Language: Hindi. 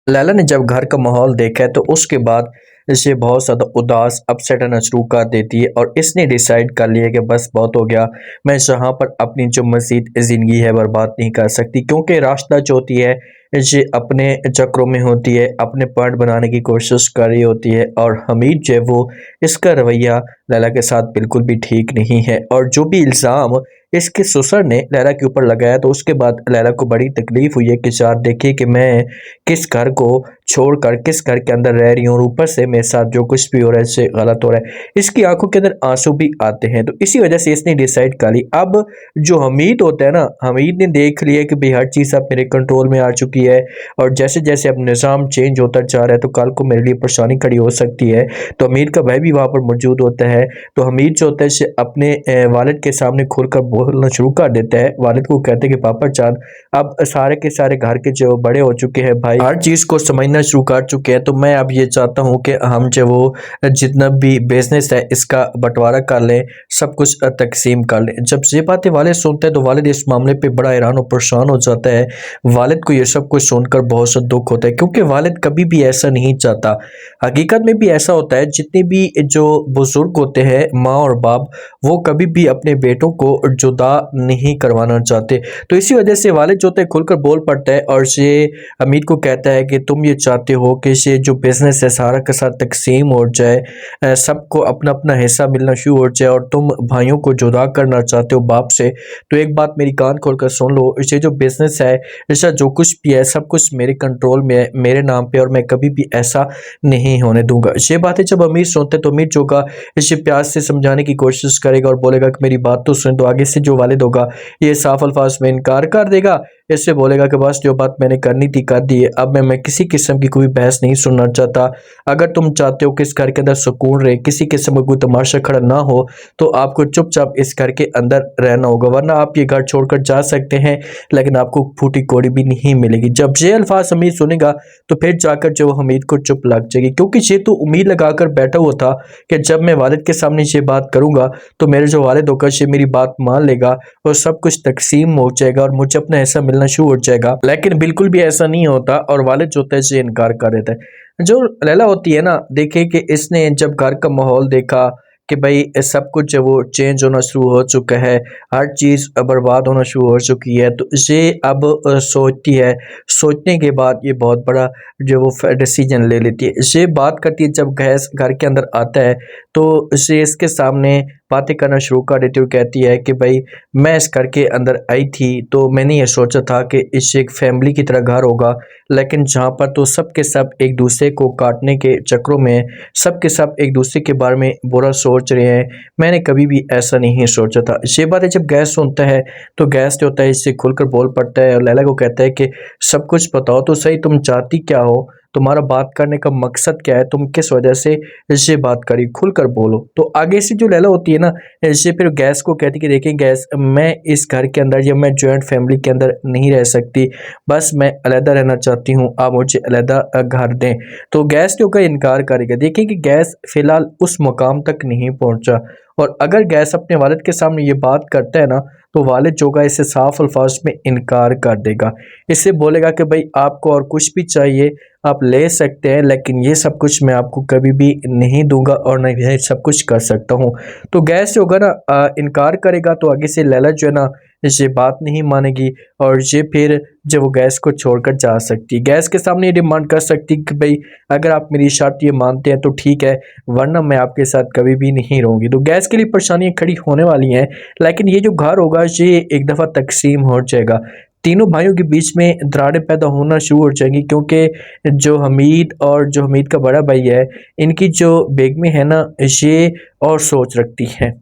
लैला ने जब घर का माहौल देखा है तो उसके बाद इसे बहुत ज़्यादा उदास अपसेट होना शुरू कर देती है और इसने डिसाइड कर लिया कि बस बहुत हो गया। मैं यहाँ पर अपनी जो मज़ीद ज़िंदगी है बर्बाद नहीं कर सकती, क्योंकि रास्ता जो होती है ये अपने चक्रों में होती है, अपने पॉइंट बनाने की कोशिश कर रही होती है। और हमीद जो है वो इसका रवैया लैला के साथ बिल्कुल भी ठीक नहीं है। और जो भी इल्ज़ाम इसके ससुर ने लैला के ऊपर लगाया तो उसके बाद लैला को बड़ी तकलीफ़ हुई है कि यार देखिए कि मैं किस घर को छोड़कर किस घर के अंदर रह रही हूँ और ऊपर से मेरे साथ जो कुछ भी हो रहा है इससे गलत हो रहा है। इसकी आंखों के अंदर आंसू भी आते हैं, तो इसी वजह से इसने डिसाइड कर ली। अब जो हमीद होता है ना, हमीद ने देख लिया कि भाई हर चीज़ अब मेरे कंट्रोल में आ चुकी है और जैसे जैसे अब निज़ाम चेंज होता जा रहा है तो कल को मेरे लिए परेशानी खड़ी हो सकती है। तो हमीद का भाई भी वहाँ पर मौजूद होता है। तो हमीद जो होता है इसे अपने वालिद के सामने खुलकर बोलना शुरू कर देता है। वालिद को कहते हैं कि पापा जान, अब सारे के सारे घर के जो बड़े हो चुके हैं, भाई हर चीज़ को समझना शुरू कर चुके हैं, तो मैं अब ये चाहता हूँ कि हम जो वो जितना भी बिजनेस है इसका बंटवारा कर लें, सब कुछ तकसीम कर लें। जब ये बातें वालिद सुनते हैं तो वालिद इस मामले पे बड़ा हैरान और परेशान हो जाता है। वालिद को ये सब कुछ सुनकर बहुत सा दुख होता है, क्योंकि वालिद कभी भी ऐसा नहीं चाहता। हकीकत में भी ऐसा होता है, जितने भी जो बुजुर्ग होते हैं माँ और बाप, वो कभी भी अपने बेटों को जुदा नहीं करवाना चाहते। तो इसी वजह से वालिद जो होता है खुलकर बोल पड़ता है और ये हमीद को कहता है कि तुम ये चाहते हो कि ये जो बिजनेस है सारा का सारा तकसीम हो जाए, सबको अपना अपना हिस्सा मिलना शुरू हो जाए और तुम भाइयों को जुदा करना चाहते हो बाप से। तो एक बात मेरी कान खोलकर सुन लो, ये जो बिजनेस है इसका जो कुछ भी है सब कुछ मेरे कंट्रोल में है, मेरे नाम पे, और मैं कभी भी ऐसा नहीं होने दूंगा। ये बातें जब अमीर सुनते तो अमीर जो होगा इसे प्यार से समझाने की कोशिश करेगा और बोलेगा कि मेरी बात तो सुन। तो आगे से जो वालिद होगा ये साफ अल्फाज में इनकार कर देगा, इससे बोलेगा कि बस जो बात मैंने करनी थी कर दी है, अब मैं किसी किस्म की कोई बहस नहीं सुनना चाहता। अगर तुम चाहते हो कि इस घर के अंदर सुकून रहे, किसी किस्म का कोई तमाशा खड़ा ना हो, तो आपको चुपचाप इस घर के अंदर रहना होगा, वरना आप ये घर छोड़कर जा सकते हैं लेकिन आपको फूटी कौड़ी भी नहीं मिलेगी। जब ये अल्फाज हमीद सुनेगा तो फिर जाकर जो हमीद को चुप लग जाएगी, क्योंकि ये तो उम्मीद लगाकर बैठा हुआ था कि जब मैं वालिद के सामने ये बात करूंगा तो मेरे जो वालिद होगा ये मेरी बात मान लेगा और सब कुछ तकसीम हो जाएगा और मुझे अपना हिस्सा मिलना शुरू हो जाएगा। लेकिन बिल्कुल भी ऐसा नहीं होता और वालिद जो होता है ये इनकार कर देता है। जो लैला होती है ना, देखिए कि इसने जब घर का माहौल देखा कि भाई सब कुछ जो वो चेंज होना शुरू हो चुका है, हर चीज़ बर्बाद होना शुरू हो चुकी है, तो ये अब सोचती है। सोचने के बाद ये बहुत बड़ा जो वो डिसीजन ले लेती है। ये बात करती है जब गैस घर के अंदर आता है तो ये इसके सामने बातें करना शुरू कर देती है और कहती है कि भाई मैं इस घर के अंदर आई थी तो मैंने ये सोचा था कि इस एक फैमिली की तरह घर होगा, लेकिन जहाँ पर तो सब के सब एक दूसरे को काटने के चक्रों में सब के सब एक दूसरे के बारे में बुरा सोच रहे हैं। मैंने कभी भी ऐसा नहीं सोचा था। ये बातें जब गैस सुनता है तो गैस जो होता है इससे खुलकर बोल पड़ता है और लैला को कहता है कि सब कुछ बताओ तो सही, तुम चाहती क्या हो, तुम्हारा बात करने का मकसद क्या है, तुम किस वजह से इससे बात करी, खुलकर बोलो। तो आगे से जो लैला होती है ना, इससे फिर गैस को कहती कि देखिए गैस, मैं इस घर के अंदर या मैं जॉइंट फैमिली के अंदर नहीं रह सकती, बस मैं अलहदा रहना चाहती हूँ, आप मुझे अलहदा घर दें। तो गैस जो का इनकार करेगा। देखिए कि गैस फिलहाल उस मुकाम तक नहीं पहुंचा और अगर गैस अपने वालिद के सामने ये बात करता है ना तो वालिद जो होगा इसे साफ अल्फाज में इनकार कर देगा। इससे बोलेगा कि भाई आपको और कुछ भी चाहिए आप ले सकते हैं, लेकिन ये सब कुछ मैं आपको कभी भी नहीं दूंगा और न ये सब कुछ कर सकता हूँ। तो गैस जो होगा ना इनकार करेगा, तो आगे से लैला जो है ना ये बात नहीं मानेगी और ये फिर जब वो गैस को छोड़कर जा सकती, गैस के सामने ये डिमांड कर सकती कि भाई अगर आप मेरी शर्त ये मानते हैं तो ठीक है, वरना मैं आपके साथ कभी भी नहीं रहूँगी। तो गैस के लिए परेशानियाँ खड़ी होने वाली हैं, लेकिन ये जो घर होगा ये एक दफ़ा तकसीम हो जाएगा। तीनों भाइयों के बीच में दरारें पैदा होना शुरू हो जाएंगी, क्योंकि जो हमीद और जो हमीद का बड़ा भाई है, इनकी जो बेगमें है ना ये और सोच रखती हैं।